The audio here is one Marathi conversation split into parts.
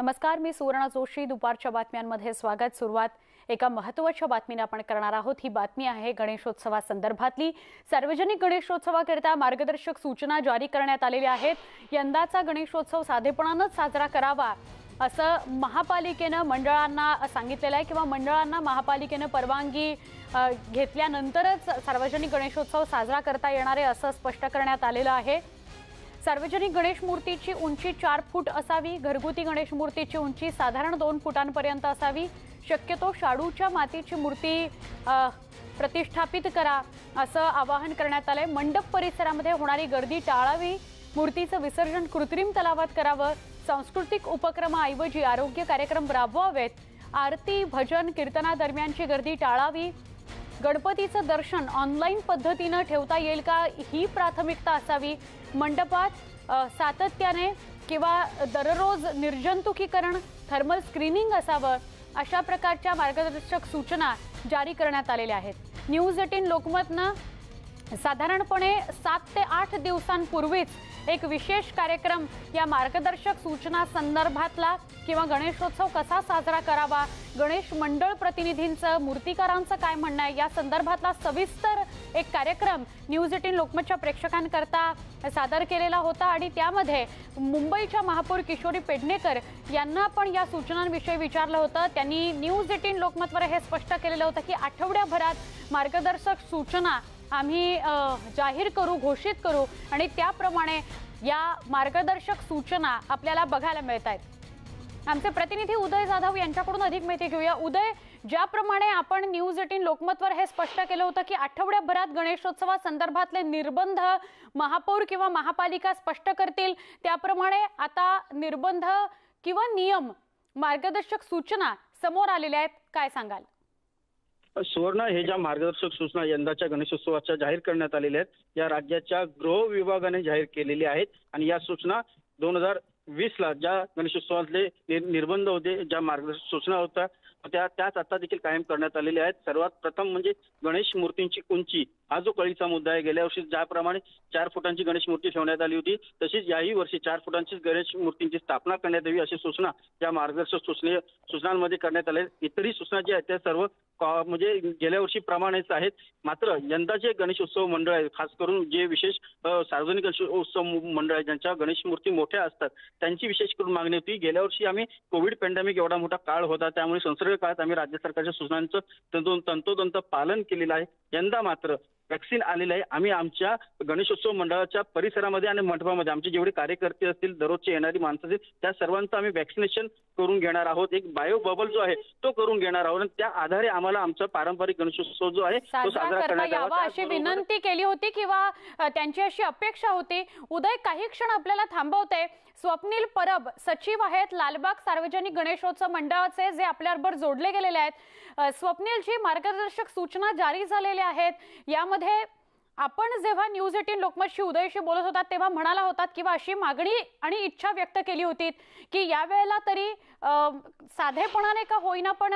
नमस्कार, मी सुवर्णा जोशी. दुपारच्या बातम्यांमध्ये स्वागत. सुरुवात एका महत्त्वाच्या बातमीने आपण करणार आहोत. ही बातमी आहे गणेशोत्सवासंदर्भातली. सार्वजनिक गणेशोत्सवाकरिता मार्गदर्शक सूचना जारी करण्यात आलेल्या आहेत. यंदाचा गणेशोत्सव साधेपणानेच साजरा करावा असं महापालिकेने मंडळांना सांगितलेलं आहे किंवा मंडळांना महापालिकेने परवानगी घेतल्यानंतरच सार्वजनिक गणेशोत्सव साजरा करता येणार आहे असं स्पष्ट करण्यात आलेलं आहे. सार्वजनिक गणेश मूर्तीची उंची 4 फूट असावी. घरगुती गणेश मूर्तीची उंची साधारण 2 फुटांपर्यंत असावी. शक्यतो शाडूच्या मातीची मूर्ती प्रतिष्ठापित करा असं आवाहन करण्यात आलंय. मंडप परिसरामध्ये होणारी गर्दी टाळावी. मूर्तीचं विसर्जन कृत्रिम तलावात करावं. सांस्कृतिक उपक्रमाऐवजी आरोग्य कार्यक्रम राबवावेत. आरती, भजन, कीर्तनादरम्यानची गर्दी टाळावी. गणपतीचं दर्शन ऑनलाईन पद्धतीने ठेवता येईल का, ही प्राथमिकता असावी. मंडपात सातत्याने किंवा दररोज निर्जंतुकीकरण, थर्मल स्क्रीनिंग असावं. अशा प्रकारच्या मार्गदर्शक सूचना जारी करण्यात आलेल्या आहेत. न्यूज 18 लोकमतनं साधारणपणे 7 ते 8 दिवसांपूर्वीच एक विशेष कार्यक्रम या मार्गदर्शक सूचना संदर्भातला किंवा गणेशोत्सव कसा साजरा करावा, गणेश मंडळ प्रतिनिधींचं, मूर्तिकारांचं काय म्हणणं आहे या संदर्भातला सविस्तर एक कार्यक्रम न्यूज 18 लोकमतच्या प्रेक्षकांकरता सादर केलेला होता. आणि त्यामध्ये मुंबईच्या महापौर किशोरी पेडणेकर यांना पण या सूचनांविषयी विचारलं होतं. त्यांनी न्यूज 18 लोकमतवर हे स्पष्ट केलेलं होतं की आठवड्याभरात मार्गदर्शक सूचना आम्ही जाहीर करू, घोषित करू आणि त्याप्रमाणे या मार्गदर्शक सूचना आपल्याला बघायला मिळत आहेत. आमचे प्रतिनिधी उदय जाधव यांच्याकडून अधिक माहिती घेऊया. उदय, ज्याप्रमाणे आपण न्यूज 18 लोकमतवर हे स्पष्ट केलं होतं की आठवड्याभरात गणेशोत्सवासंदर्भातले निर्बंध महापौर किंवा महापालिका स्पष्ट करतील, त्याप्रमाणे आता निर्बंध किंवा नियम, मार्गदर्शक सूचना समोर आलेल्या आहेत. काय सांगाल? सुवर्ण, हे ज्या मार्गदर्शक सूचना यंदाच्या गणेशोत्सवाच्या जाहीर करण्यात आलेल्या आहेत, या राज्याच्या गृह विभागाने जाहीर केलेल्या आहेत. आणि या सूचना 2020ला ज्या गणेशोत्सवातले निर्बंध होते, ज्या मार्गदर्शक सूचना होत्या त्याच आता देखील कायम करण्यात आलेल्या आहेत. सर्वात प्रथम म्हणजे गणेश मूर्तींची उंची, हा जो कळीचा मुद्दा आहे. गेल्या वर्षी ज्याप्रमाणे 4 फुटांची गणेश मूर्ती ठेवण्यात आली होती, तशीच याही वर्षी 4 फुटांची गणेश मूर्तींची स्थापना करण्यात यावी अशी सूचना या मार्गदर्शक सूचनांमध्ये करण्यात आल्या. इतरही सूचना ज्या आहेत त्या सर्व म्हणजे गेल्या वर्षीप्रमाणेच आहेत. मात्र यंदाचे गणेशोत्सव मंडळ आहे, खास करून जे विशेष सार्वजनिक गणेशोत्सव मंडळ आहे, ज्यांच्या गणेश मूर्ती मोठ्या असतात, त्यांची विशेष करून मागणी होती. गेल्या वर्षी आम्ही कोविड पॅन्डेमिक एवढा मोठा काळ होता, त्यामुळे संसर्ग काळात आम्ही राज्य सरकारच्या सूचनांचं तंतोतंत पालन केलेलं आहे. यंदा मात्र वॅक्सिन आलेलं आहे. आम्ही आमच्या गणेशोत्सव मंडळाच्या परिसरामध्ये आणि मंडपामध्ये आमचे जेवढे कार्यकर्ते असतील, दररोजची येणारी माणसं असतील, त्या सर्वांचं आम्ही वॅक्सिनेशन करून घेणार आहोत. एक बायो बबल जो आहे तो करून घेणार आहोत. आणि त्या आधारे आम्हाला आमचा पारंपरिक गणेशोत्सव जो आहे तो साजरा करण्यात यावा अशी विनंती केली होती किंवा त्यांची अशी अपेक्षा होती. उदय, काही क्षण आपल्याला थांबवते. स्वप्नील परब सचिव आहेत लालबाग सार्वजनिक गणेशोत्सव मंडळाचे, जे आपल्याबरोबर जोडले गेलेले आहेत. स्वप्नीलजी, मार्गदर्शक सूचना जारी झालेल्या आहेत. यामध्ये आपण जेव्हा न्यूज 18 लोकमतशी उदयशी बोलत होतात तेव्हा म्हणाला होतात किंवा अशी मागणी आणि इच्छा व्यक्त केली होती की यावेळेला तरी साधेपणाने का होईना पण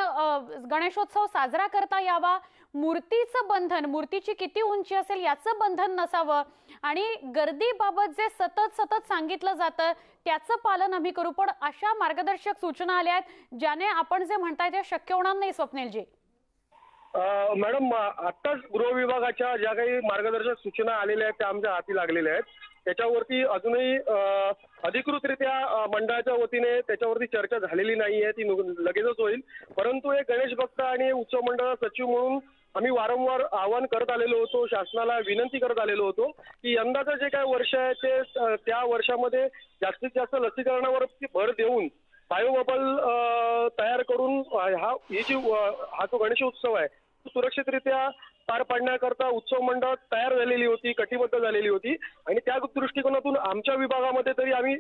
गणेशोत्सव साजरा करता यावा. मूर्तीचं बंधन, मूर्तीची किती उंची असेल याचं बंधन नसावं आणि गर्दीबाबत जे सतत सांगितलं जातं त्याचं पालन आम्ही करू. पण अशा मार्गदर्शक सूचना आल्या आहेत ज्याने आपण जे म्हणताय ते शक्य होणार नाही. स्वप्नीलजी मॅडम, आत्ताच गृह विभागाच्या ज्या काही मार्गदर्शक सूचना आलेल्या आहेत त्या आमच्या हाती लागलेल्या आहेत. त्याच्यावरती अजूनही अधिकृतरित्या मंडळाच्या वतीने त्याच्यावरती चर्चा झालेली नाहीये, ती लगेचच होईल. परंतु एक गणेश भक्त आणि उत्सव मंडळ सचिव म्हणून आम्ही वारंवार आवाहन करत आलेलो होतो, शासनाला विनंती करत आलेलो होतो की यंदाचं जे काय वर्ष आहे ते त्या वर्षामध्ये जास्तीत जास्त लसीकरणावरती भर देऊन बायोबबल तयार करून हा जो गणेशोत्सव आहे तो सुरक्षितरित्या पार पाडण्याकरता उत्सव मंडळ तयार झालेली होती, कटिबद्ध झालेली होती. आणि त्या दृष्टिकोनातून आमच्या विभागामध्ये तरी आम्ही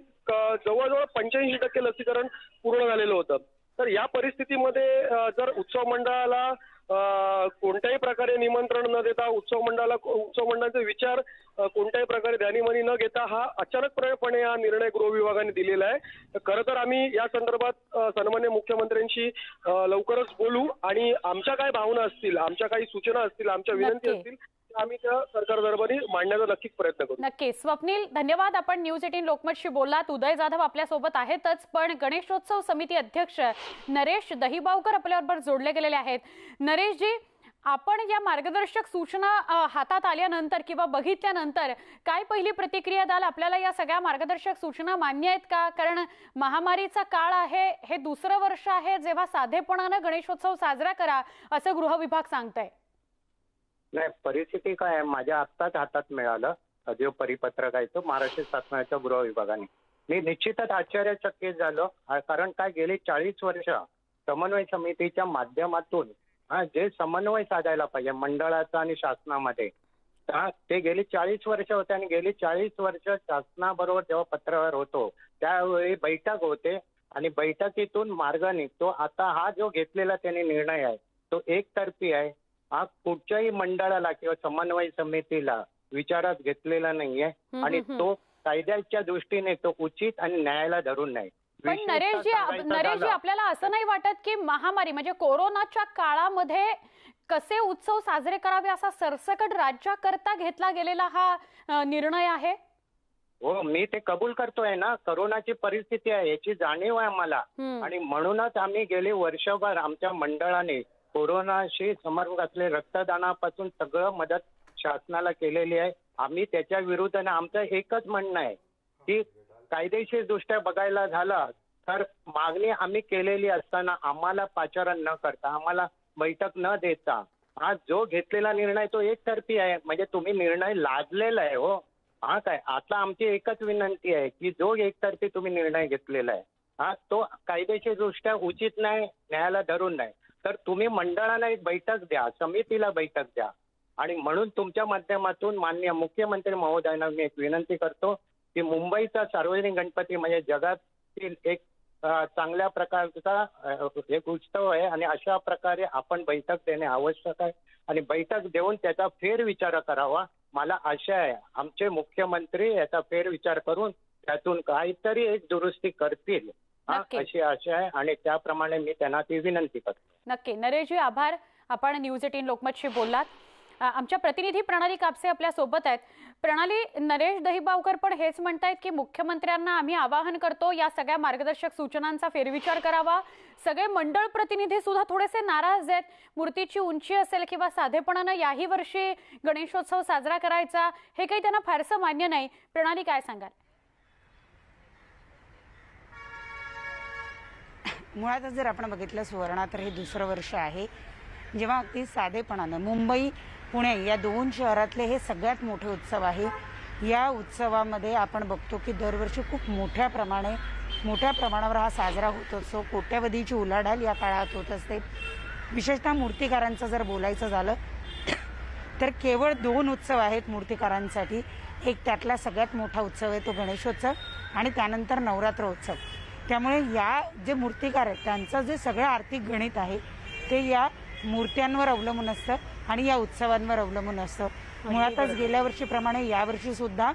जवळजवळ 85% लसीकरण पूर्ण झालेलं होतं. तर या परिस्थितीमध्ये जर उत्सव मंडळाला कोणत्याही प्रकारे निमंत्रण न देता उत्सव मंडळाचे विचार कोणत्याही प्रकारे ध्यानीमनी न घेता हा अचानकपणे हा निर्णय गृह विभागाने दिलेला आहे. खरं तर आम्ही या संदर्भात सन्माननीय मुख्यमंत्र्यांशी लवकरच बोलू आणि आमच्या काय भावना असतील, आमच्या काही सूचना असतील, आमच्या विनंती असतील आम्ही त्या सरकार दरबारी मांडण्याचा नक्कीच प्रयत्न करू. नक्की. स्वप्नील, धन्यवाद. आपण न्यूज 18 लोकमतशी बोललात. उदय जाधव आपल्या सोबत आहेतच, पण गणेशोत्सव समिती अध्यक्ष नरेश दहिबावकर आपल्याबरोबर जोडले गेलेले आहेत. नरेशजी, आपण या मार्गदर्शक सूचना हातात आल्यानंतर किंवा बघितल्यानंतर काय पहिली प्रतिक्रिया द्याल? आपल्याला या सगळ्या मार्गदर्शक सूचना मान्य आहेत का? कारण महामारीचा काळ आहे, हे दुसरं वर्ष आहे जेव्हा साधेपणानं गणेशोत्सव साजरा करा असं गृह विभाग सांगतंय. नाही, परिस्थिती काय आहे, माझ्या आत्ताच हातात मिळालं जे परिपत्रक आहे तो महाराष्ट्र शासनाच्या गृह विभागाने. मी निश्चितच आश्चर्यचकित झालो, कारण काय गेली 40 वर्ष समन्वय समितीच्या माध्यमातून जे समन्वय साधायला पाहिजे मंडळाचा आणि शासनामध्ये, ते गेली 40 वर्ष होते आणि गेली 40 वर्ष शासनाबरोबर जेव्हा पत्रव्यवहार होतो त्यावेळी बैठक होते आणि बैठकीतून मार्ग निघतो. आता हा जो घेतलेला त्यांनी निर्णय आहे तो एकतर्फी आहे. हा कुठच्याही मंडळाला किंवा समन्वय समितीला विचारात घेतलेला नाहीये आणि तो कायद्याच्या दृष्टीने तो उचित आणि न्यायाला धरून नाही. पण नरेशजी, आपल्याला असं नाही वाटत की महामारी म्हणजे कोरोनाच्या काळामध्ये कसे उत्सव साजरे करावे असा सरसकट राज्याकरता घेतला गेलेला हा निर्णय आहे? हो, मी ते कबूल करतोय ना. कोरोनाची परिस्थिती आहे याची जाणीव आहे आम्हाला आणि म्हणूनच आम्ही गेले वर्षभर आमच्या मंडळाने कोरोनाशी समर्पक असले रक्तदानापासून सगळं मदत शासनाला केलेली आहे. आम्ही त्याच्या विरुद्ध आमचं एकच म्हणणं आहे की कायदेशीर दृष्ट्या बघायला झालं तर मागणी आम्ही केलेली असताना आम्हाला पाचारण न करता, आम्हाला बैठक न देता हा जो घेतलेला निर्णय तो एकतर्फी आहे. म्हणजे तुम्ही निर्णय लादलेला आहे. हो, हा काय आता आमची एकच विनंती आहे की जो एकतर्फी तुम्ही निर्णय घेतलेला आहे तो कायदेशीर दृष्ट्या उचित नाही, न्यायाला धरून नाही. तर तुम्ही मंडळाला एक बैठक द्या, समितीला बैठक द्या. आणि म्हणून तुमच्या माध्यमातून माननीय मुख्यमंत्री महोदयांना मी एक विनंती करतो की मुंबईचा सार्वजनिक गणपती म्हणजे जगातील एक चांगल्या प्रकारचा एक उत्सव आहे आणि अशा प्रकारे आपण बैठक देणे आवश्यक आहे आणि बैठक देऊन त्याचा फेरविचार करावा. मला आशा आहे आमचे मुख्यमंत्री याचा फेरविचार करून त्यातून काहीतरी एक दुरुस्ती करतील अशी आशा आहे आणि त्याप्रमाणे मी त्यांना ती विनंती करतो. नक्की. नरेशजी, आभार. आपण न्यूज 18 लोकमतशी बोललात. आमच्या प्रतिनिधी प्रणाली कापसे आपल्या सोबत आहेत. प्रणाली, नरेश दहिबावकर पण हेच म्हणतायत की मुख्यमंत्र्यांना आम्ही आवाहन करतो या सगळ्या मार्गदर्शक सूचनांचा फेरविचार करावा. सगळे मंडळ प्रतिनिधी सुद्धा थोडेसे नाराज आहेत. मूर्तीची उंची असेल किंवा साधेपणानं याही वर्षी गणेशोत्सव साजरा करायचा हे काही त्यांना फारसं मान्य नाही. प्रणाली, काय सांगाल? मुळातच जर आपण बघितलं सुवर्णा तर हे दुसरं वर्ष आहे जेव्हा अगदी साधेपणानं मुंबई पुणे या दोन शहरातले हे सगळ्यात मोठे उत्सव आहे. या उत्सवामध्ये आपण बघतो की दरवर्षी खूप मोठ्या प्रमाणावर हा साजरा होत असतो. कोट्यवधीची उलाढाल या काळात होत असते. विशेषतः मूर्तिकारांचं जर बोलायचं झालं तर केवळ 2 उत्सव आहेत मूर्तिकारांसाठी. एक त्यातला सगळ्यात मोठा उत्सव आहे तो गणेशोत्सव आणि त्यानंतर नवरात्र उत्सव. त्यामुळे या जे मूर्तिकार आहेत त्यांचं जे सगळं आर्थिक गणित आहे ते या मूर्त्यांवर अवलंबून असतं आणि या उत्सवांवर अवलंबून असतं. मुळातच गेल्या वर्षीप्रमाणे यावर्षी सुद्धा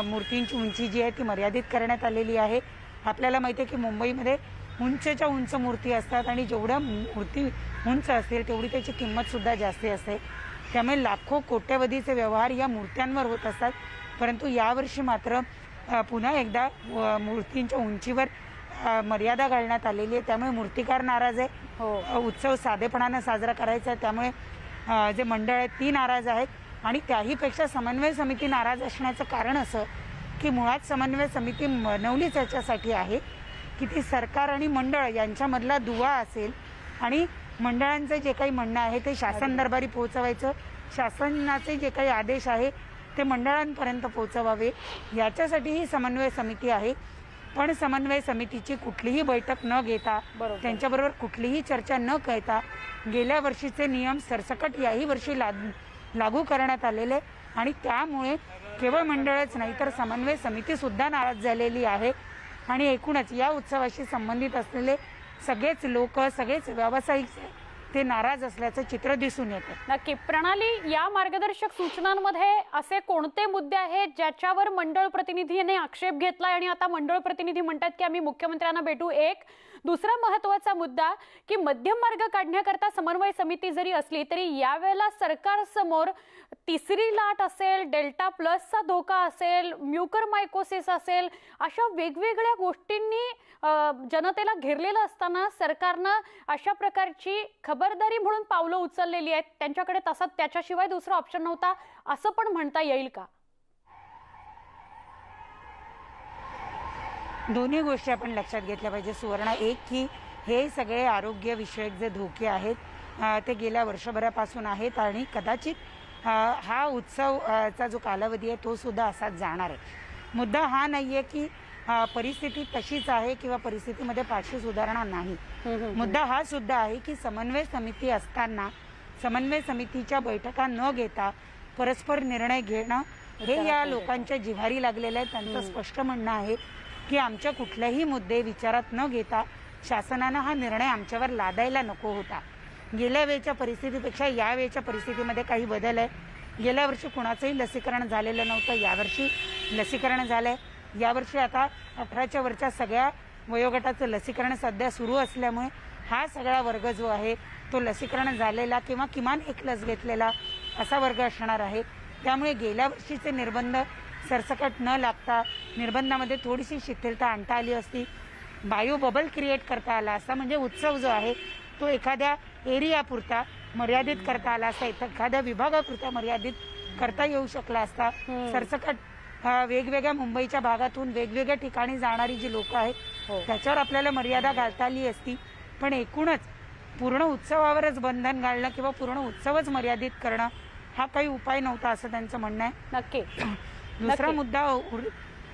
मूर्तींची उंची जी आहे ती मर्यादित करण्यात आलेली आहे. आपल्याला माहिती आहे की मुंबईमध्ये उंचच्या उंच मूर्ती असतात आणि जेवढ्या मूर्ती उंच असतील तेवढी त्याची किंमतसुद्धा जास्ती असते. त्यामुळे लाखो कोट्यवधीचे व्यवहार या मूर्त्यांवर होत असतात. परंतु यावर्षी मात्र पुन्हा एकदा मूर्तींच्या उंचीवर मर्यादा घालण्यात आलेली आहे. त्यामुळे मूर्तिकार नाराज आहे. उत्सव साधेपणानं साजरा करायचा आहे त्यामुळे जे मंडळ आहेत ती नाराज आहेत आणि त्याहीपेक्षा समन्वय समिती नाराज असण्याचं कारण असं की मुळात समन्वय समिती बनवलीच याच्यासाठी आहे की ती सरकार आणि मंडळ यांच्यामधला दुवा असेल आणि मंडळांचं जे काही म्हणणं आहे ते शासन दरबारी पोहोचवायचं. शासनाचे जे काही आदेश आहे ते मंडळांपर्यंत पोहोचवावे याच्यासाठी ही समन्वय समिती आहे. पण समन्वय समितीची कुठलीही बैठक न घेता त्यांच्याबरोबर कुठलीही चर्चा न करता गेल्या वर्षीचे नियम सरसकट याही वर्षी लागू करण्यात आलेले आणि त्यामुळे केवळ मंडळच नाही तर समन्वय समिती सुद्धा नाराज झालेली आहे आणि एकूणच या उत्सवाशी संबंधित असलेले सगळेच लोक सगळेच व्यावसायिक ते नाराज असल्याचं चित्र दिसून येतं. नक्की. प्रणाली, या मार्गदर्शक सूचनांमध्ये असे कोणते मुद्दे आहेत ज्याच्यावर मंडळ प्रतिनिधीने आक्षेप घेतलाय आणि आता मंडळ प्रतिनिधी म्हणतात की आम्ही मुख्यमंत्र्यांना भेटू? एक. दुसरा महत्त्वाचा मुद्दा की मध्यम मार्ग काढण्याकरता समन्वय समिती जरी असली तरी यावेळेला सरकारसमोर तिसरी लाट असेल, डेल्टा प्लसचा धोका असेल, म्युकरमायकोसिस असेल, अशा वेगवेगळ्या गोष्टींनी जनतेला घेरलेलं असताना सरकारनं अशा प्रकारची खबरदारी म्हणून पावलं उचललेली आहेत. त्यांच्याकडे तसा त्याच्याशिवाय दुसरा ऑप्शन नव्हता असं पण म्हणता येईल का? दोन्ही गोष्टी आपण लक्षात घेतल्या पाहिजे सुवर्णा. एक की हे सगळे आरोग्यविषयक जे धोके आहेत ते गेल्या वर्षभरापासून आहेत आणि कदाचित हा उत्सवचा जो कालावधी आहे तो सुद्धा असाच जाणार आहे. मुद्दा हा नाही आहे की परिस्थिती तशीच आहे किंवा परिस्थितीमध्ये फारशी सुधारणा नाही. मुद्दा हा सुद्धा आहे की समन्वय समिती असताना समन्वय समितीच्या बैठका न घेता परस्पर निर्णय घेणं हे या लोकांच्या जिव्हारी लागलेलं आहे. त्यांचं स्पष्ट म्हणणं आहे की आमच्या कुठलेही मुद्दे विचारात न घेता शासनानं हा निर्णय आमच्यावर लादायला नको होता. गेल्या वेळच्या परिस्थितीपेक्षा यावेळच्या परिस्थितीमध्ये काही बदल आहे. गेल्या वर्षी कुणाचंही लसीकरण झालेलं नव्हतं, यावर्षी लसीकरण झालंय. यावर्षी आता 18च्या वरच्या सगळ्या वयोगटाचं लसीकरण सध्या सुरू असल्यामुळे हा सगळा वर्ग जो आहे तो लसीकरण झालेला किंवा किमान एक लस घेतलेला असा वर्ग असणार आहे. त्यामुळे गेल्या वर्षीचे निर्बंध सरसकट न लागता निर्बंधामध्ये थोडीशी शिथिलता आणता आली असती, बायो बबल क्रिएट करता आला असता, म्हणजे उत्सव जो आहे तो एखाद्या एरियापुरता मर्यादित करता आला असता, एखाद्या विभागापुरता मर्यादित करता येऊ शकला असता. सरसकट वेगवेगळ्या मुंबईच्या भागातून वेगवेगळ्या ठिकाणी जाणारी जी लोक आहेत त्याच्यावर आपल्याला मर्यादा घालता आली असती. पण एकूणच पूर्ण उत्सवावरच बंधन घालणं किंवा पूर्ण उत्सवच मर्यादित करणं हा काही उपाय नव्हता असं त्यांचं म्हणणं आहे. नक्की. दुसरा मुद्दा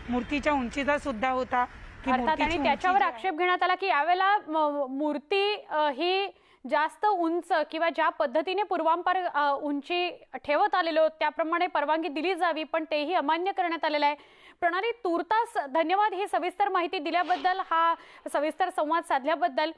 मूर्तीच्या उंचीचा सुद्धा होता की अर्थात आणि त्याच्यावर आक्षेप घेण्यात आला की यावेळेला मूर्ती ही जास्त उंच किंवा ज्या पद्धतीने पूर्वांपार उंची ठेवत आलेलो त्याप्रमाणे परवानगी दिली जावी, पण तेही अमान्य करण्यात आलेलं आहे. प्रणाली, तूर्तास धन्यवाद ही सविस्तर माहिती दिल्याबद्दल, हा सविस्तर संवाद साधल्याबद्दल.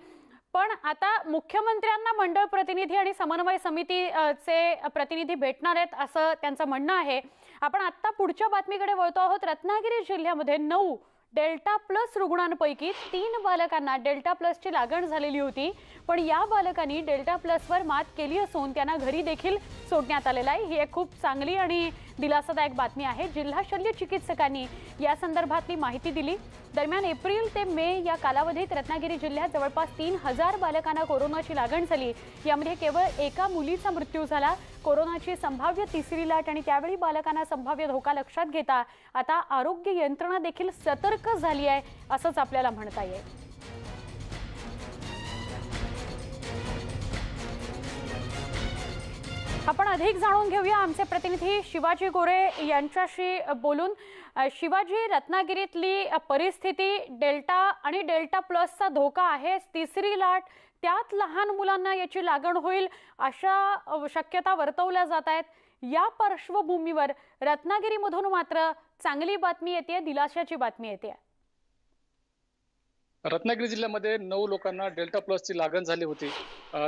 पण आता मुख्यमंत्र्यांना मंडळ प्रतिनिधी आणि समन्वय समितीचे प्रतिनिधी भेटणार आहेत असं त्यांचं म्हणणं आहे. आपण आता पुढच्या बातमीकडे वळतो आहोत. रत्नागिरी जिल्ह्यामध्ये 9 डेल्टा प्लस रुग्णांपैकी 3 बालकांना डेल्टा प्लसची लागण झालेली होती, पण या बालकांनी डेल्टा प्लसवर मात केली असून त्यांना घरी देखील सोडण्यात आलेलं आहे. ही एक खूप चांगली आणि दिलासादायक बातमी आहे. जिल्हा शल्य चिकित्सकांनी या संदर्भातली माहिती दिली. दरम्यान एप्रिल ते मे या कालावधीत रत्नागिरी जिल्ह्यात जवळपास 3000 बालकांना कोरोनाची लागण झाली. यामध्ये केवळ एका मुलीचा मृत्यू झाला. कोरोनाची संभाव्य तिसरी लाट आणि त्यावेळी बालकांना संभाव्य धोका लक्षात घेता आता आरोग्य यंत्रणा देखील सतर्क झाली आहे असंच आपल्याला म्हणता येईल. आपण अधिक जाणून घेऊया आमचे प्रतिनिधी शिवाजी गोरे यांच्याशी बोलून. शिवाजी, रत्नागिरीतली परिस्थिती डेल्टा आणि डेल्टा प्लसचा धोका आहे, तिसरी लाट, त्यात लहान मुलांना याची लागण होईल अशा शक्यता वर्तवल्या जात आहेत. या पार्श्वभूमीवर रत्नागिरीमधून मात्र चांगली बातमी येते, दिलाशाची बातमी येते. रत्नागिरी जिल्ह्यामध्ये 9 लोकांना डेल्टा प्लसची लागण झाली होती.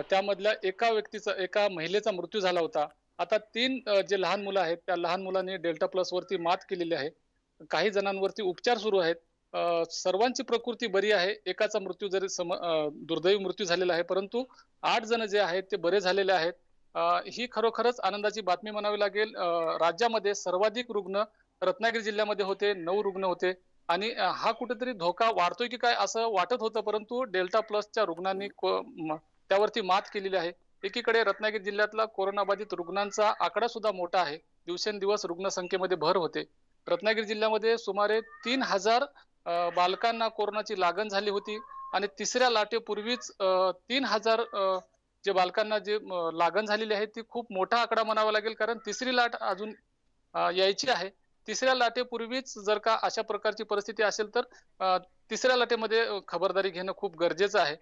त्यामधल्या एका महिलेचा मृत्यू झाला होता. आता 3 जे लहान मुलं आहेत त्या लहान मुलांनी डेल्टा प्लस वरती मात केलेली आहे. काही जणांवरती उपचार सुरू आहेत. सर्वांची प्रकृती बरी आहे. एकाचा मृत्यू जरी दुर्दैवी मृत्यू झालेला आहे, परंतु 8 जण जे आहेत ते बरे झालेले आहेत. ही खरोखरच आनंदाची बातमी म्हणावी लागेल. राज्यामध्ये सर्वाधिक रुग्ण रत्नागिरी जिल्ह्यामध्ये होते, 9 रुग्ण होते आणि हा कुठेतरी धोका वाढतोय की काय असं वाटत होतं, परंतु डेल्टा प्लसच्या रुग्णांनी त्यावरती मात केलेली आहे. एकीकडे रत्नागिरी जिल्ह्यातला कोरोनाबाधित रुग्णांचा आकडा सुद्धा मोठा आहे. दिवसेंदिवस रुग्णसंख्येमध्ये भर होते. रत्नागिरी जिल्ह्यामध्ये सुमारे 3000 बालकांना कोरोनाची लागण झाली होती आणि तिसऱ्या लाटेपूर्वीच 3000 जे बालकांना जे लागण झालेली आहे ती खूप मोठा आकडा म्हणावा लागेल, कारण तिसरी लाट अजून यायची आहे. तिसऱ्या लाटेपूर्वीच जर का अशा प्रकारची परिस्थिती असेल तर तिसऱ्या लाटेमध्ये खबरदारी घेणं खूप गरजेचं आहे.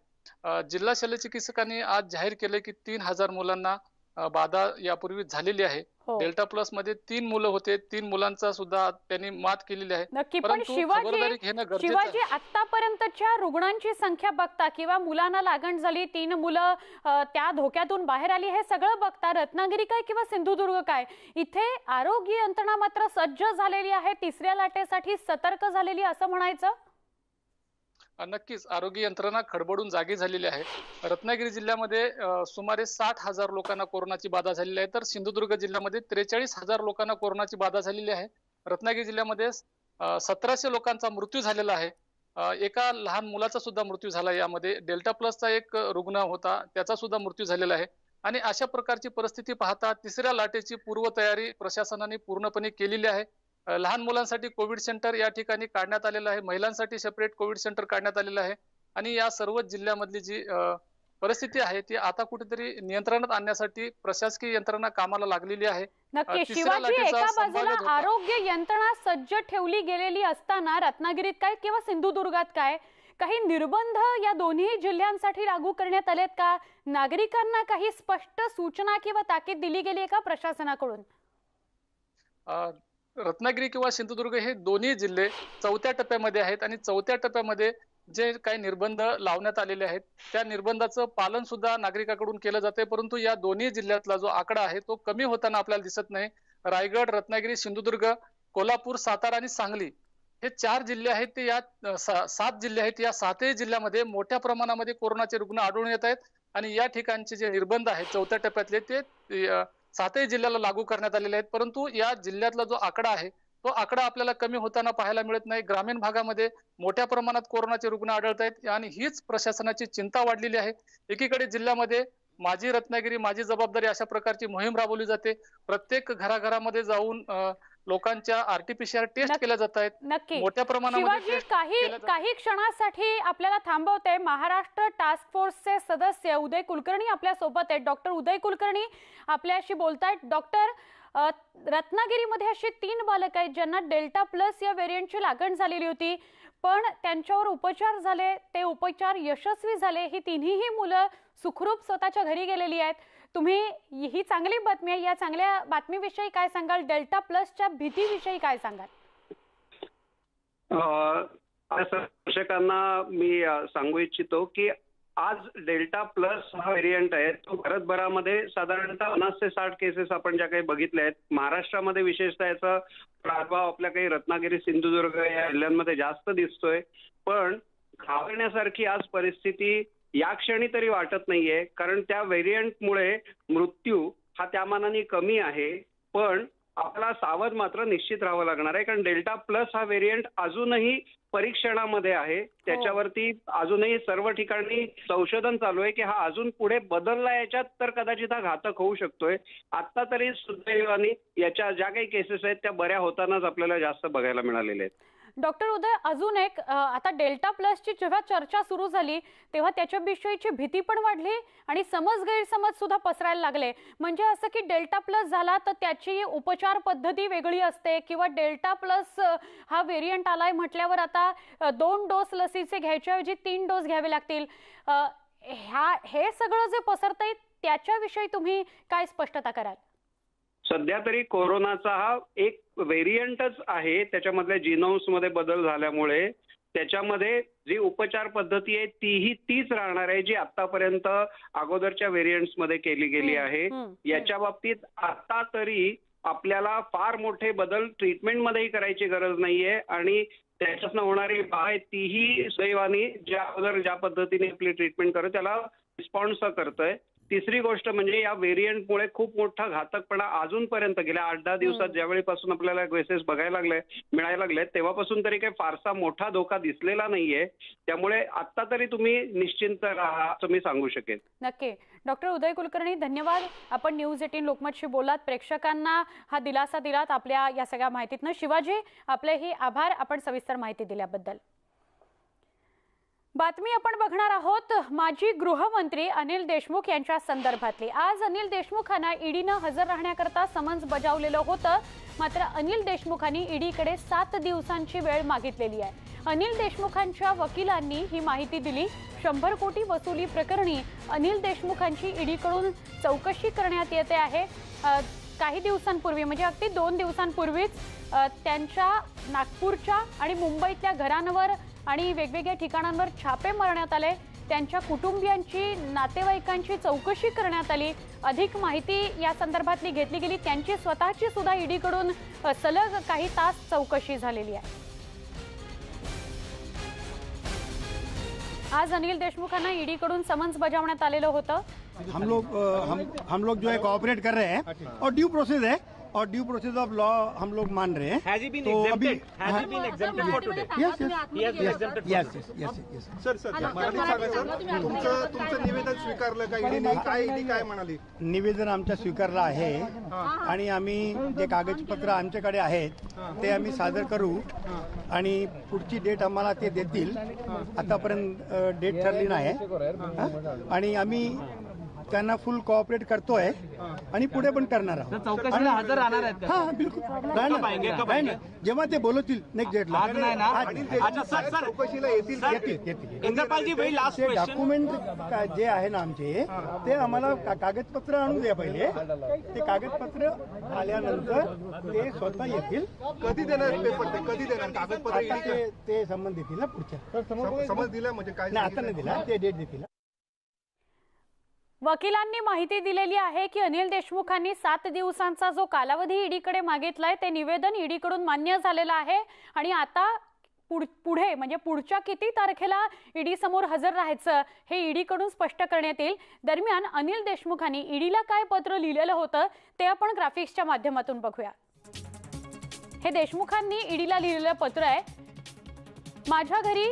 जिल्हा शल्य चिकित्सकांनी आज जाहीर केले की 3000 मुलांना बाधा यापूर्वी झालेली आहे. डेल्टा प्लस मध्ये 3 मुलं होते, 3 मुलांचा सुद्धा त्यांनी मात केलेली आहे. नक्की. पण शिवाजी, आतापर्यंतच्या रुग्णांची संख्या बघता किंवा मुलांना लागण झाली, 3 मुलं त्या धोक्यातून बाहेर आली, हे सगळं बघता रत्नागिरी काय किंवा सिंधुदुर्ग काय, इथे आरोग्य यंत्रणा मात्र सज्ज झालेली आहे, तिसऱ्या लाटेसाठी सतर्क झालेली असं म्हणायचं? नक्कीच आरोग्य यंत्रणा खडबडून जागी झालेली आहे. रत्नागिरी जिल्ह्यामध्ये सुमारे 60,000 लोकांना कोरोनाची बाधा झालेली आहे, तर सिंधुदुर्ग जिल्ह्यामध्ये 43,000 लोकांना कोरोनाची बाधा झालेली आहे. रत्नागिरी जिल्ह्यामध्ये 1,700 लोकांचा मृत्यू झालेला आहे. एका लहान मुलाचा सुद्धा मृत्यू झाला. यामध्ये डेल्टा प्लसचा एक रुग्ण होता, त्याचा सुद्धा मृत्यू झालेला आहे. आणि अशा प्रकारची परिस्थिती पाहता तिसऱ्या लाटेची पूर्वतयारी प्रशासनाने पूर्णपणे केलेली आहे. लहान मुलांसाठी कोविड सेंटर या ठिकाणी काढण्यात आलेलं आहे. महिलांसाठी सेपरेट कोविड सेंटर काढण्यात आलेलं आहे. आणि या सर्व जिल्ह्यामधली जी परिस्थिती आहे ती आता कुठेतरी नियंत्रणात आणण्यासाठी प्रशासकीय यंत्रणा कामाला लागलेली आहे. नक्की तिसऱ्या शिवाजी, लाटेचा एका संभाव्य बाजूला धोका- आरोग्य यंत्रणा सज्ज ठेवली गेलेली असताना रत्नागिरीत काय किंवा सिंधुदुर्गात काय काही निर्बंध या दोन्ही जिल्ह्यांसाठी लागू करण्यात आलेत का? नागरिकांना काही स्पष्ट सूचना किंवा ताकीद दिली गेली आहे का प्रशासनाकडून? रत्नागिरी किंवा सिंधुदुर्ग हे दोन्ही जिल्हे 4थ्या टप्प्यामध्ये आहेत आणि 4थ्या टप्प्यामध्ये जे काही निर्बंध लावण्यात आलेले आहेत त्या निर्बंधाचं पालन सुद्धा नागरिकांकडून केलं जाते. परंतु या दोन्ही जिल्ह्यातला जो आकडा आहे तो कमी होताना आपल्याला दिसत नाही. रायगड, रत्नागिरी, सिंधुदुर्ग, कोल्हापूर, सातारा आणि सांगली हे 4 जिल्हे आहेत. ते या 7 जिल्हे आहेत. या 7ही जिल्ह्यामध्ये मोठ्या प्रमाणामध्ये कोरोनाचे रुग्ण आढळून येत आहेत आणि या ठिकाणचे जे निर्बंध आहेत 4थ्या टप्प्यातले ते 7ही जिल्ह्याला लागू करण्यात आलेले आहेत. परंतु या जिल्ह्यातला जो आकडा आहे तो आकडा आपल्याला कमी होताना पाहायला मिळत नाही. ग्रामीण भागामध्ये मोठ्या प्रमाणात कोरोनाचे रुग्ण आढळत आहेत आणि हीच प्रशासनाची चिंता वाढलेली आहे. एकीकडे जिल्ह्यामध्ये माझी रत्नागिरी माझी जबाबदारी अशा प्रकारची मोहीम राबवली जाते. प्रत्येक घराघरामध्ये जाऊन लोकांच्या आरटीपीसीआर टेस्ट केल्या जात आहेत. नक्की मोठ्या प्रमाणामध्ये शिवाजी, टेस्ट केल्या जात आहेत. काही क्षणासाठी आपल्याला थांबवते. महाराष्ट्र टास्क फोर्सचे सदस्य उदय कुलकर्णी आपल्या सोबत आहेत. डॉक्टर उदय कुलकर्णी आपल्याशी बोलतायत. डॉक्टर, रत्नागिरीमध्ये अशी 3 बालक आहेत ज्यांना डेल्टा प्लस या व्हेरियंटची लागण झालेली होती, पण त्यांच्यावर उपचार झाले, ते उपचार यशस्वी झाले. ही तिन्ही मुलं सुखरूप स्वतःच्या घरी गेलेली आहेत. तुम्ही ही चांगली बातमी आहे, या चांगल्या बातमीविषयी काय सांगाल? डेल्टा प्लसच्या भीतीविषयी काय सांगाल? दर्शकांना मी सांगू इच्छितो की आज डेल्टा प्लस हा व्हेरियंट आहे तो भारतभरामध्ये साधारणतः 50 ते 60 केसेस आपण ज्या काही बघितल्या आहेत. महाराष्ट्रामध्ये विशेषतः याचा प्रादुर्भाव आपल्या काही रत्नागिरी, सिंधुदुर्ग या जिल्ह्यांमध्ये जास्त दिसतोय. पण घाबरण्यासारखी आज परिस्थिती या क्षणी तरी वाटत नाहीये, कारण त्या व्हेरियंटमुळे मृत्यू हा त्या मानाने कमी आहे. पण आपल्याला सावध मात्र निश्चित राहावं लागणार आहे, कारण डेल्टा प्लस हा व्हेरियंट अजूनही परीक्षणामध्ये आहे. त्याच्यावरती अजूनही सर्व ठिकाणी संशोधन चालू आहे की हा अजून पुढे बदलला याच्यात तर कदाचित हा घातक होऊ शकतोय. आता तरी सुदैवाने याच्या ज्या काही केसेस आहेत त्या बऱ्या होतानाच आपल्याला जास्त बघायला मिळालेल्या आहेत. डॉक्टर उदय, अजून एक, आता डेल्टा प्लसची जेव्हा चर्चा सुरू झाली तेव्हा त्याच्याविषयीची भीती पण वाढली आणि गैरसमज सुद्धा पसरायला लागले. म्हणजे असं की डेल्टा प्लस झाला तर त्याची उपचार पद्धती वेगळी असते किंवा डेल्टा प्लस हा व्हेरियंट आलाय म्हटल्यावर आता 2 डोस लसीचे घ्यायच्याऐवजी 3 डोस घ्यावे लागतील. हे सगळं जे पसरतंय त्याच्याविषयी तुम्ही काय स्पष्टता कराल? सध्या तरी कोरोनाचा हा एक व्हेरियंटच आहे. त्याच्यामधल्या जिनोम्समध्ये बदल झाल्यामुळे त्याच्यामध्ये जी उपचार पद्धती आहे तीही तीच राहणार आहे जी आतापर्यंत अगोदरच्या व्हेरियंट्समध्ये केली गेली आहे. याच्या बाबतीत आता तरी आपल्याला फार मोठे बदल ट्रीटमेंटमध्येही करायची गरज नाहीये आणि त्याच्यातनं होणारी बाय तीही दैवानी ज्या अगोदर ज्या पद्धतीने आपली ट्रीटमेंट करत त्याला रिस्पॉन्स करतोय. तिसरी गोष्ट म्हणजे या व्हेरियंटमुळे खूप मोठा घातकपणा अजूनपर्यंत गेल्या 8-10 दिवसात ज्यावेळीपासून आपल्याला केसेस मिळायला लागले तेव्हापासून तरी काही फारसा मोठा धोका दिसलेला नाहीये. त्यामुळे आता तरी तुम्ही निश्चिंत राहा असं मी सांगू शकेन. नक्की. डॉक्टर उदय कुलकर्णी, धन्यवाद. आपण न्यूज 18 लोकमतशी बोलात, प्रेक्षकांना हा दिलासा दिलात आपल्या या सगळ्या माहितीतनं. शिवाजी, आपलेही आभार आपण सविस्तर माहिती दिल्याबद्दल. बातमी आपण बघणार आहोत माजी गृहमंत्री अनिल देशमुख यांच्या संदर्भातली. आज अनिल देशमुखांना ईडीनं हजर राहण्याकरता समन्स बजावलेलं होतं, मात्र अनिल देशमुखांनी ईडीकडे 7 दिवसांची वेळ मागितलेली आहे. अनिल देशमुखांच्या वकिलांनी ही माहिती दिली. 100 कोटी वसुली प्रकरणी अनिल देशमुखांची ईडीकडून चौकशी करण्यात येते आहे. काही दिवसांपूर्वी म्हणजे अगदी 2 दिवसांपूर्वीच त्यांच्या नागपूरच्या आणि मुंबईतल्या घरांवर आणि वेगवेगळ्या ठिकाणांवर छापे मारण्यात आले. त्यांच्या कुटुंबियांची, नातेवाईकांची चौकशी करण्यात आली. अधिक माहिती या संदर्भातली घेतली गेली. त्यांची स्वतःची सुद्धा ईडीकडून सलग काही तास चौकशी झालेली आहे. आज अनिल देशमुखांना ईडीकडून समन्स बजावण्यात आलेलं होतं. हम लोग जो है कोऑपरेट कर रहे हैं और ड्यू प्रोसेस है और ड्यू प्रोसेस ऑफ लॉ हम लोग मान रहे हैं. तो अभी तुमचं निवेदन स्वीकारलं का ईडीने? काय ईडी काय म्हणाली? निवेदन आमच्या स्वीकारलं आहे आणि आम्ही जे कागदपत्र आमच्याकडे आहेत ते आम्ही सादर करू आणि पुढची डेट आम्हाला ते देतील. आतापर्यंत डेट ठरली नाही आणि आम्ही त्यांना फुल कोऑपरेट करतोय आणि पुढे पण करणार आहोत. चौकशीला हजर राहणार आहेत का? हा बिलकुल राहणार. जेव्हा ते बोलवतील नेक्स्ट डेटला. अच्छा सर चौकशीला येतील. इंद्रपालजी भाई लास्ट ते डॉक्युमेंट जे आहे ना आमचे ते आम्हाला कागदपत्र आणून द्या पहिले. ते कागदपत्र आल्यानंतर ते स्वतः येतील. कधी देणार पेपर? ते कधी देणार कागदपत्र? ते संबंध देतील ना पुढच्या. समज दिला म्हणजे काय? नाही आता नाही दिला. ते डेट देतील. वकिलांनी माहिती दिलेली आहे की अनिल देशमुखांनी 7 दिवसांचा जो कालावधी ईडीकडे मागितलाय ते निवेदन ईडीकडून मान्य झालेलं आहे आणि आता पुढे म्हणजे पुढच्या किती तारखेला ईडी समोर हजर राहायचं हे ईडीकडून स्पष्ट करण्यात येईल. दरम्यान अनिल देशमुखांनी ईडीला काय पत्र लिहिलेलं होतं ते आपण ग्राफिक्सच्या माध्यमातून बघूया. हे देशमुखांनी ईडीला लिहिलेलं पत्र आहे. माझ्या घरी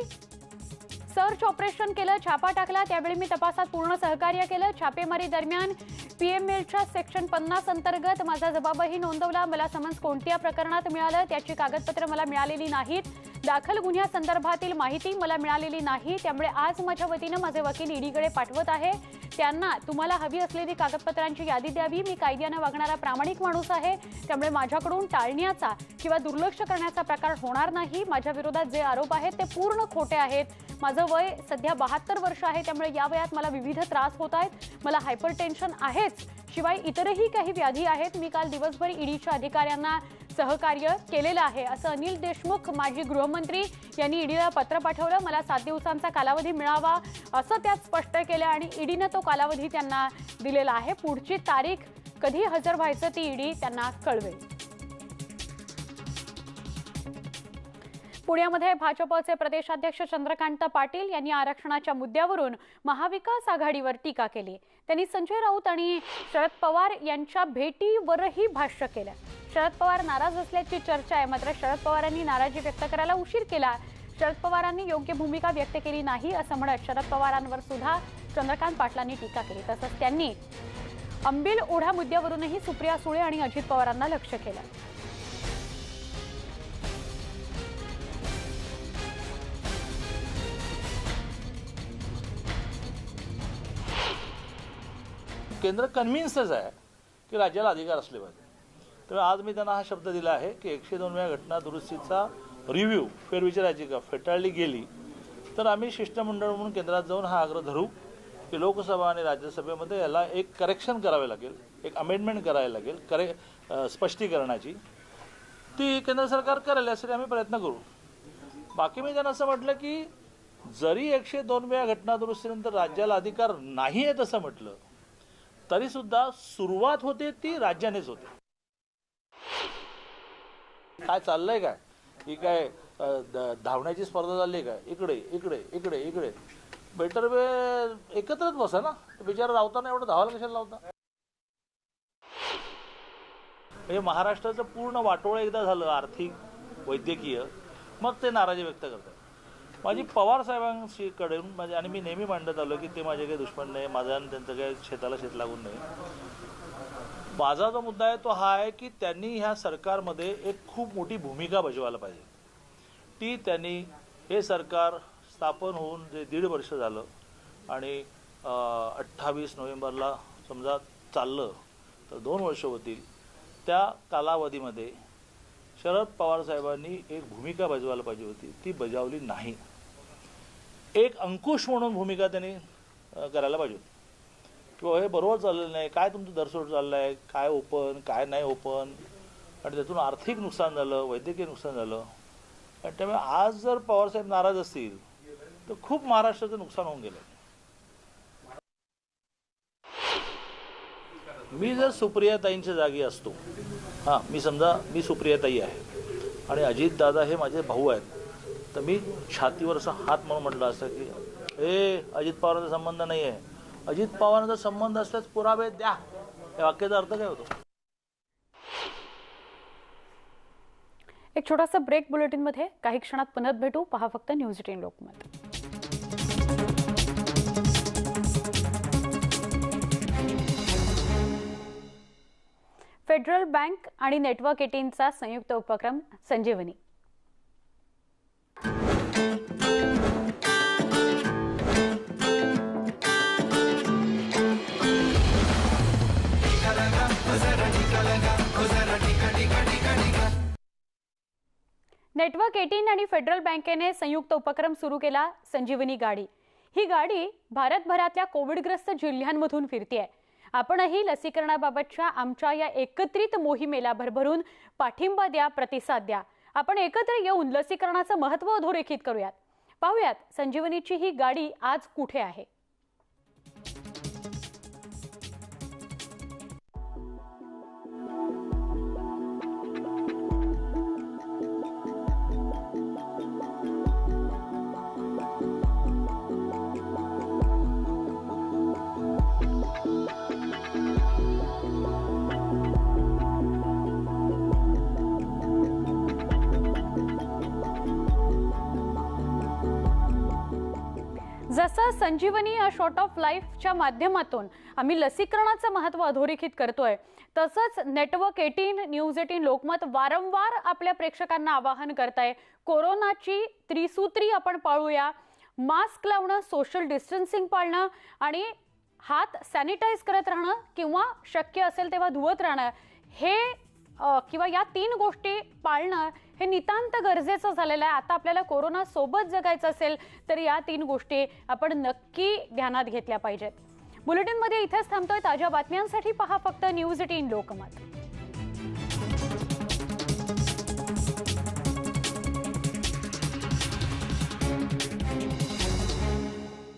सर्च ऑपरेशन केलं, छापा टाकला, त्यावेळी मी तपासात पूर्ण सहकार्य केलं. छापेमारी दरम्यान पीएमएलच्या सेक्शन 50 अंतर्गत माझा जबाबही नोंदवला. मला समन्स कोणत्या प्रकरणात मिळालं त्याची कागदपत्र मला मिळालेली नाहीत. दाखल गुन्ह्यासंदर्भातील माहिती मला मिळालेली नाही. त्यामुळे आज माझ्या वतीनं माझे वकील ईडीकडे पाठवत आहे. त्यांना तुम्हाला हवी असलेली कागदपत्रांची यादी द्यावी. मी कायद्यानं वागणारा प्रामाणिक माणूस आहे. त्यामुळे माझ्याकडून टाळण्याचा किंवा दुर्लक्ष करण्याचा प्रकार होणार नाही. माझ्या विरोधात जे आरोप आहेत ते पूर्ण खोटे आहेत. माझं वय सध्या 72 वर्ष आहे. त्यामुळे या वयात मला विविध त्रास होत आहेत. मला हायपरटेन्शन आहेच, शिवाय इतरही काही व्याधी आहेत. मी काल दिवसभर ईडीच्या अधिकाऱ्यांना सहकार्य केलेलं आहे असं अनिल देशमुख माजी गृहमंत्री यांनी ईडीला पत्र पाठवलं. मला 7 दिवसांचा कालावधी मिळावा असं त्यात स्पष्ट केलं आणि ईडीनं तो कालावधी त्यांना दिलेला आहे. पुढची तारीख कधी हजर व्हायचं ती ईडी त्यांना कळवेल. पुण्यामध्ये भाजपचे प्रदेशाध्यक्ष चंद्रकांत पाटील यांनी आरक्षणाच्या मुद्द्यावरून महाविकास आघाडीवर टीका केली. त्यांनी संजय राऊत आणि शरद पवार यांच्या भेटीवरही भाष्य केलं. शरद पवार नाराज असल्याची चर्चा आहे. मात्र शरद पवारांनी नाराजी व्यक्त करायला उशीर केला. शरद पवारांनी योग्य भूमिका व्यक्त केली नाही असं म्हणत शरद पवारांवर सुद्धा चंद्रकांत पाटलांनी टीका केली. तसंच त्यांनी अंबिल ओढा मुद्द्यावरूनही सुप्रिया सुळे आणि अजित पवारांना लक्ष्य केलं. केंद्र कन्व्हिन्सच आहे की राज्याला अधिकार असले पाहिजे. तर आज मी त्यांना हा शब्द दिला आहे की 102व्या घटना दुरुस्तीचा रिव्ह्यू फेरविचाराची का फेटाळली गेली तर आम्ही शिष्टमंडळ म्हणून केंद्रात जाऊन हा आग्रह धरू की लोकसभा आणि राज्यसभेमध्ये याला एक करेक्शन करावे लागेल, एक अमेंडमेंट करायला लागेल, स्पष्टीकरणाची ती केंद्र सरकार करेल यासाठी आम्ही प्रयत्न करू. बाकी मी त्यांना असं म्हटलं की जरी 102व्या घटना दुरुस्तीनंतर राज्याला अधिकार नाही आहे तसं म्हटलं तरी सुद्धा सुरुवात होते ती राज्यानेच होते. काय चाललंय काय ही काय धावण्याची स्पर्धा चालली काय? इकडे इकडे इकडे इकडे बेटर वे एकत्रच बसा ना. बिचारा रावताना एवढं धावायला कशाला लावता? म्हणजे महाराष्ट्राचं पूर्ण वाटोळं एकदा झालं आर्थिक वैद्यकीय मग ते नाराजी व्यक्त करतात. माझी पवार साहेबांशी कडून माझे आणि मी नेहमी मांडत आलो की ते माझे काही दुश्मन नाही, माझा आणि त्यांचं काही शेताला शेत लागून नाही. माझा जो मुद्दा आहे तो हा आहे की त्यांनी ह्या सरकारमध्ये एक खूप मोठी भूमिका बजावायला पाहिजे. ती त्यांनी हे सरकार स्थापन होऊन जे 1.5 वर्ष झालं आणि 28 नोव्हेंबरला समजा चाललं तर 2 वर्ष होतील. त्या कालावधीमध्ये शरद पवार साहेबांनी एक भूमिका बजावायला पाहिजे होती, ती बजावली नाही. एक अंकुश म्हणून भूमिका त्यांनी करायला पाहिजे होती किंवा हे बरोबर चाललेलं नाही, काय तुमचं दरसोड चाललं आहे, काय ओपन काय नाही ओपन, आणि त्यातून आर्थिक नुकसान झालं, वैद्यकीय नुकसान झालं. आणि त्यामुळे आज जर पवारसाहेब नाराज असतील तर खूप महाराष्ट्राचं नुकसान होऊन गेलं. मी जर सुप्रियाताईंच्या जागी असतो, मी समजा मी सुप्रियाताई आहे आणि अजितदादा हे माझे भाऊ आहेत, तर मी छातीवर असा हात म्हणून म्हटलं असतं की अजित पवारांचा संबंध नाही आहे. अजित पवारांचा संबंध असल्यास पुरावे द्या. या वाक्याचा अर्थ काय होतो? एक छोटासा ब्रेक बुलेटिनमध्ये काही क्षणात पुन्हा भेटू. पहा फक्त न्यूज 18 लोकमत. फेडरल बँक आणि नेटवर्क 18चा संयुक्त उपक्रम संजीवनी. नेटवर्क 18 आणि फेडरल बँकेने संयुक्त उपक्रम सुरू केला, संजीवनी गाडी. ही गाडी भारतभरातल्या कोविडग्रस्त जिल्ह्यांमधून फिरतेय. आपणही लसीकरणाबाबतच्या आमच्या या एकत्रित मोहिमेला भरभरून पाठिंबा द्या, प्रतिसाद द्या. आपण एकत्र येऊन लसीकरणाचं महत्त्व अधोरेखित करूयात. पाहूयात संजीवनीची ही गाडी आज कुठे आहे. जसं संजीवनी अ शॉट ऑफ लाईफच्या माध्यमातून आम्ही लसीकरणाचं महत्त्व अधोरेखित करतोय, तसंच नेटवर्क 18, न्यूज 18 लोकमत वारंवार आपल्या प्रेक्षकांना आवाहन करताय. कोरोनाची त्रिसूत्री आपण पाळूया. मास्क लावणं, सोशल डिस्टन्सिंग पाळणं आणि हात सॅनिटाईज करत राहणं किंवा शक्य असेल तेव्हा धुवत राहणं, हे किंवा या 3 गोष्टी पाळणं हे नितांत गरजेचं झालेलं आहे. आता आपल्याला कोरोना सोबत जगायचं असेल तर या 3 गोष्टी आपण नक्की ध्यानात घेतल्या पाहिजेत. बुलेटिनमध्ये इथेच थांबतोय. ताज्या बातम्यांसाठी पहा फक्त न्यूज 18 लोकमत.